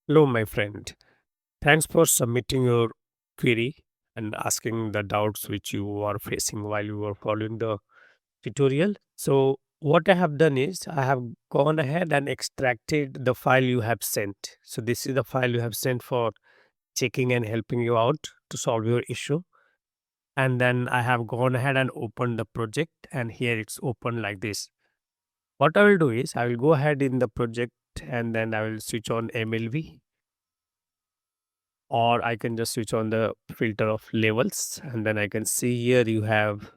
Hello, my friend. Thanks for submitting your query and asking the doubts which you are facing while you were following the tutorial. So, what I have done is I have gone ahead and extracted the file you have sent. So, this is the file you have sent for checking and helping you out to solve your issue. And then I have gone ahead and opened the project, and here it's open like this. What I will do is I will go ahead in the project and then I will switch on MLV, or I can just switch on the filter of levels, and then I can see here you have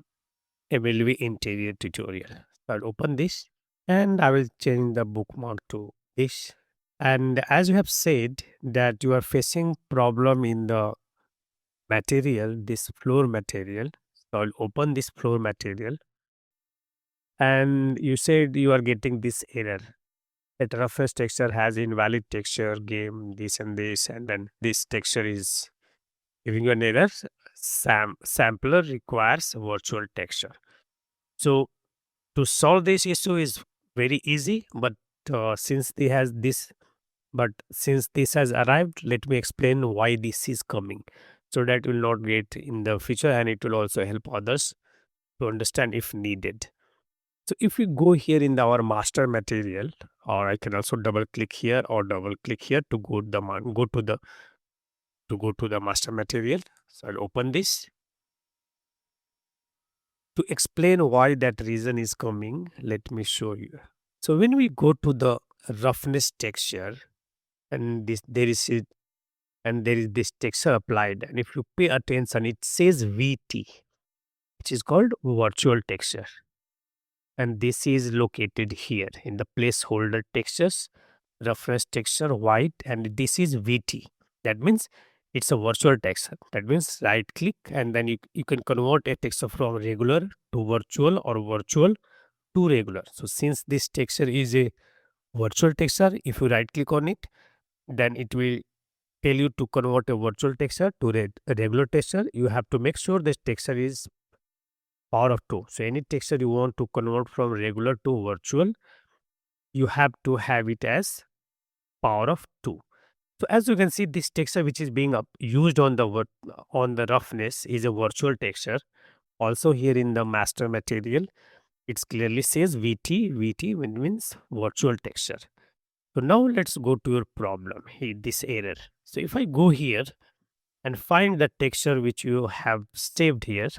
MLV interior tutorial. So I'll open this and I will change the bookmark to this. And as you have said that you are facing problem in the material, this floor material. So I'll open this floor material, and you said you are getting this error that roughness texture has invalid texture game this and this, and then this texture is giving you an error. Sampler requires virtual texture. So to solve this issue is very easy, but since they has this, but since this has arrived, let me explain why this is coming, so that will not get in the future, and it will also help others to understand if needed. So if we go here in our master material, or I can also double click here or double click here to go to the master material. So I'll open this. To explain why that reason is coming, let me show you. So when we go to the roughness texture, and there is this texture applied, and if you pay attention, it says VT, which is called virtual texture, and this is located here in the placeholder textures, roughness texture white, and this is VT. That means it's a virtual texture. That means right click and then you can convert a texture from regular to virtual or virtual to regular. So since this texture is a virtual texture, if you right click on it, then it will tell you to convert a virtual texture to a regular texture. You have to make sure this texture is power of 2. So any texture you want to convert from regular to virtual, you have to have it as power of 2. So as you can see, this texture which is being used on on the roughness is a virtual texture. Also here in the master material, it clearly says VT. VT means virtual texture. So now let's go to your problem, this error. So if I go here and find the texture which you have saved here,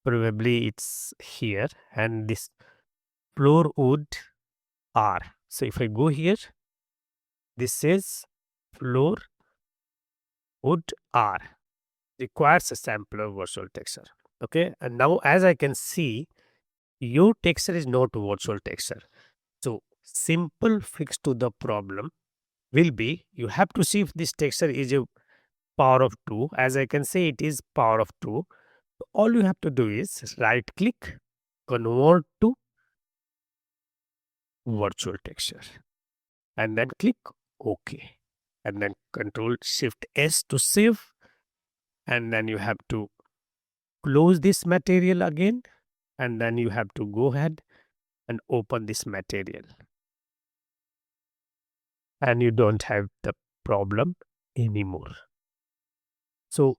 probably it's here, and this floor wood R. So if I go here, this says floor wood R requires a sampler virtual texture. Okay, and now as I can see, your texture is not virtual texture. So simple fix to the problem will be you have to see if this texture is a power of 2. As I can say, it is power of 2. All you have to do is right click, convert to virtual texture, and then click OK. And then Control Shift S to save. And then you have to close this material again. And then you have to go ahead and open this material. And you don't have the problem anymore. So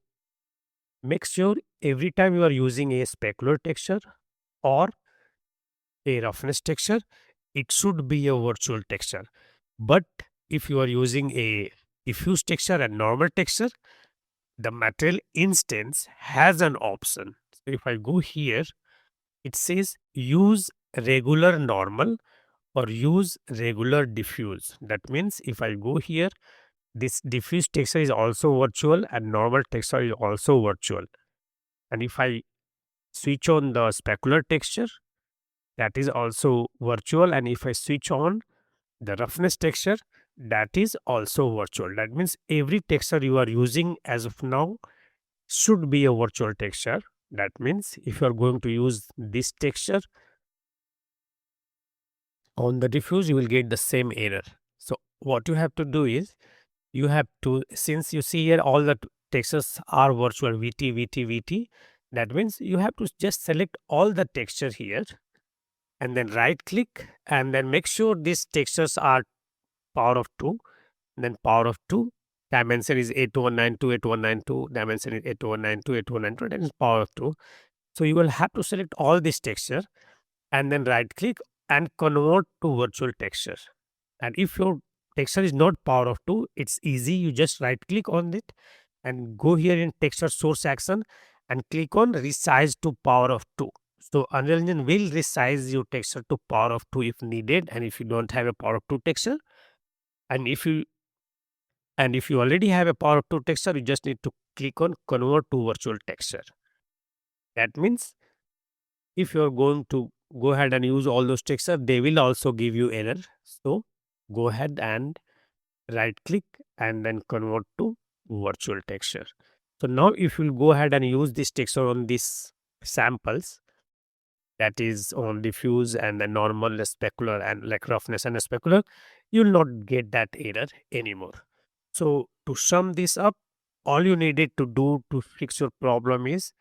make sure every time you are using a specular texture or a roughness texture, it should be a virtual texture. But if you are using a diffuse texture and normal texture, the material instance has an option. So if I go here, it says use regular normal or use regular diffuse. That means if I go here, this diffuse texture is also virtual and normal texture is also virtual. And if I switch on the specular texture, that is also virtual. And if I switch on the roughness texture, that is also virtual. That means every texture you are using as of now should be a virtual texture. That means if you are going to use this texture on the diffuse, you will get the same error. So what you have to do is you have to, since you see here all the textures are virtual VT, VT, VT, that means you have to just select all the texture here and then right click and then make sure these textures are power of 2 then power of 2. Dimension is 8192, 8192. Dimension is 8192, 8192. And is power of 2. So you will have to select all this texture and then right click and convert to virtual texture. And if your texture is not power of 2, it's easy. You just right click on it and go here in texture source action and click on resize to power of 2. So Unreal Engine will resize your texture to power of 2 if needed, and if you don't have a power of 2 texture, and if you already have a power of 2 texture, you just need to click on convert to virtual texture. That means if you're going to go ahead and use all those textures, they will also give you error. So go ahead and right click and then convert to virtual texture. So now if you'll go ahead and use this texture on these samples, that is on diffuse and the normal, the specular, and like roughness and specular, you'll not get that error anymore. So to sum this up, all you needed to do to fix your problem is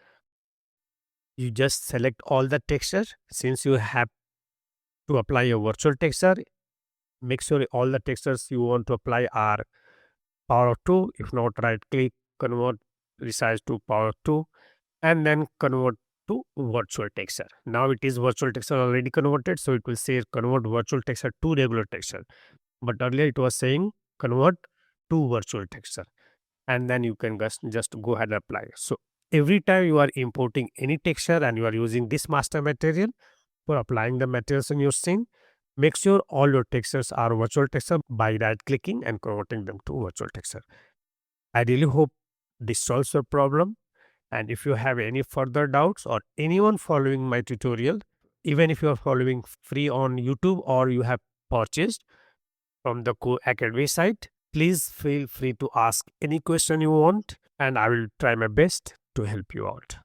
you just select all the texture. Since you have to apply a virtual texture, make sure all the textures you want to apply are power of 2. If not, right click, convert, resize to power of 2, and then convert to virtual texture. Now it is virtual texture already converted, so it will say convert virtual texture to regular texture. But earlier it was saying convert to virtual texture, and then you can just go ahead and apply. So every time you are importing any texture and you are using this master material for applying the materials in your scene, make sure all your textures are virtual texture by right clicking and converting them to virtual texture. I really hope this solves your problem. And if you have any further doubts or anyone following my tutorial, even if you are following free on YouTube or you have purchased from the Academy site, please feel free to ask any question you want and I will try my best to help you out.